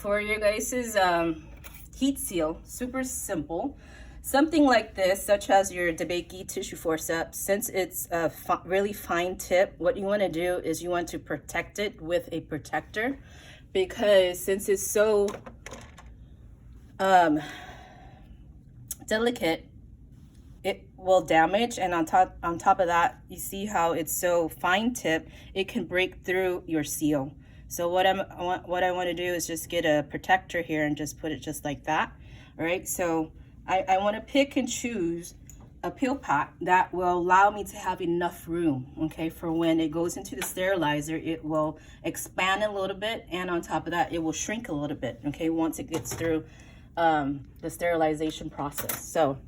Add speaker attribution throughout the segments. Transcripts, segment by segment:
Speaker 1: for your guys's heat seal, super simple. Something like this, such as your DeBakey tissue forceps, since it's a really fine tip, what you want to do is you want to protect it with a protector, because since it's so delicate, it will damage. And on top of that, you see how it's so fine tip, it can break through your seal. So what I want to do is just get a protector here and just put it just like that. All right, so I want to pick and choose a peel pack that will allow me to have enough room, okay, for when it goes into the sterilizer, it will expand a little bit, and on top of that, it will shrink a little bit, okay, once it gets through the sterilization process. So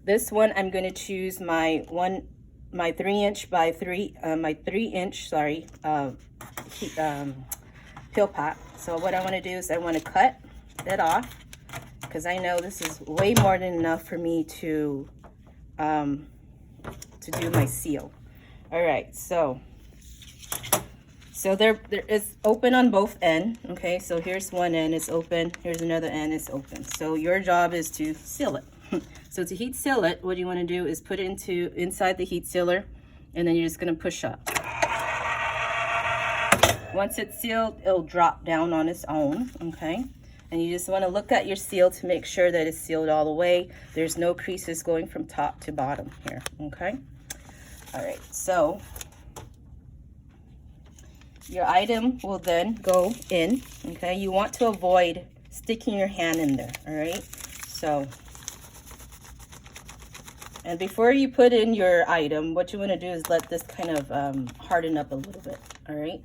Speaker 1: this one, I'm going to choose my 3-inch by 3-inch, peel pack. So what I want to do is I want to cut it off, because I know this is way more than enough for me to do my seal. All right, so there is open on both ends. Okay, so here's one end, it's open. Here's another end, it's open. So your job is to seal it. So to heat seal it, what you want to do is put it inside the heat sealer, and then you're just going to push up. Once it's sealed, it'll drop down on its own. Okay. And you just want to look at your seal to make sure that it's sealed all the way. There's no creases going from top to bottom here, okay? All right, so your item will then go in, okay? You want to avoid sticking your hand in there, all right? So, and before you put in your item, what you want to do is let this kind of harden up a little bit, all right?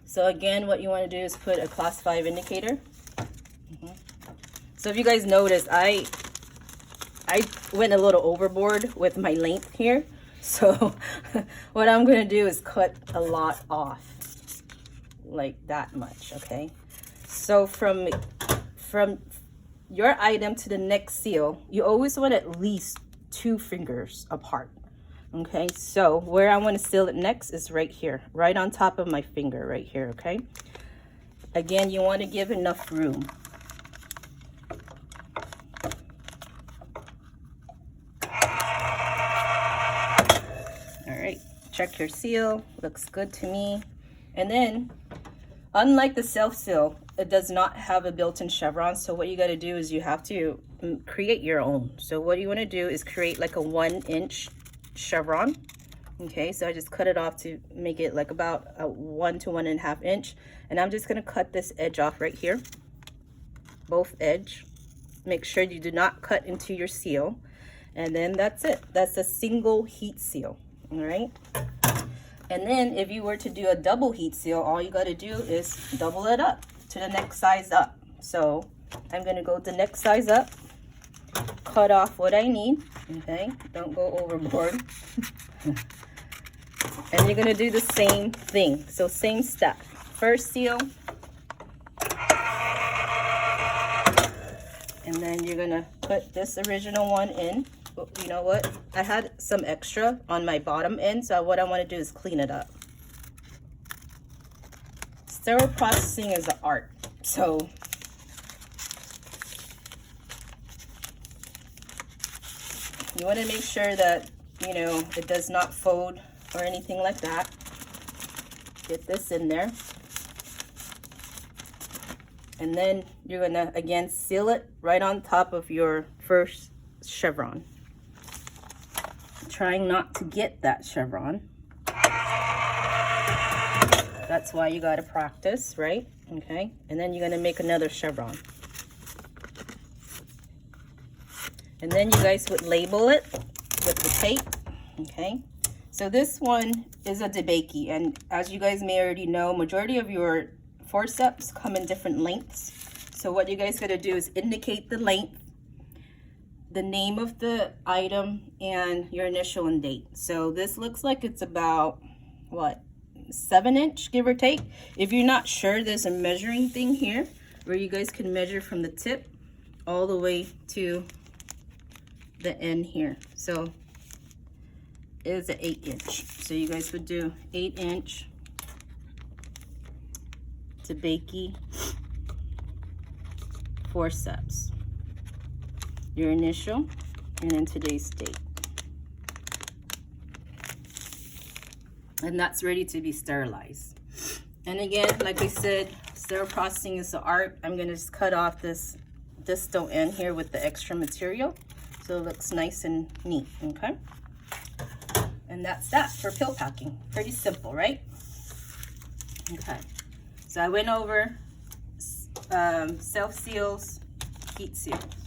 Speaker 1: So again, what you want to do is put a class 5 indicator. So if you guys notice, I went a little overboard with my length here. So what I'm going to do is cut a lot off, like that much, okay? So from your item to the next seal, you always want at least 2 fingers apart, okay? So where I want to seal it next is right here, right on top of my finger right here, okay? Again, you want to give enough room. Check your seal, looks good to me. And then, unlike the self-seal, it does not have a built-in chevron. So what you got to do is you have to create your own. So what you want to do is create like a 1-inch chevron. Okay, so I just cut it off to make it like about a 1 to 1.5 inch. And I'm just going to cut this edge off right here, both edge. Make sure you do not cut into your seal. And then that's it. That's a single heat seal. All right. And then if you were to do a double heat seal, all you got to do is double it up to the next size up. So I'm going to go the next size up, cut off what I need. Okay. Don't go overboard. And you're going to do the same thing. So same step. First seal. And then you're going to put this original one in. You know what? I had some extra on my bottom end, so what I want to do is clean it up. Sterile processing is an art, so you want to make sure that, you know, it does not fold or anything like that. Get this in there. And then you're going to, again, seal it right on top of your first chevron. Trying not to get that chevron. That's why you got to practice, right? Okay. And then you're going to make another chevron. And then you guys would label it with the tape. Okay. So this one is a DeBakey. And as you guys may already know, majority of your forceps come in different lengths. So what you guys got to do is indicate the length, the name of the item, and your initial and date. So this looks like it's about, what, 7-inch, give or take. If you're not sure, there's a measuring thing here where you guys can measure from the tip all the way to the end here. So it is an 8-inch. So you guys would do 8-inch DeBakey forceps. Your initial, and then today's date. And that's ready to be sterilized. And again, like I said, sterile processing is the art. I'm gonna just cut off this distal end here with the extra material so it looks nice and neat, okay? And that's that for pill packing. Pretty simple, right? Okay, so I went over self seals, heat seals.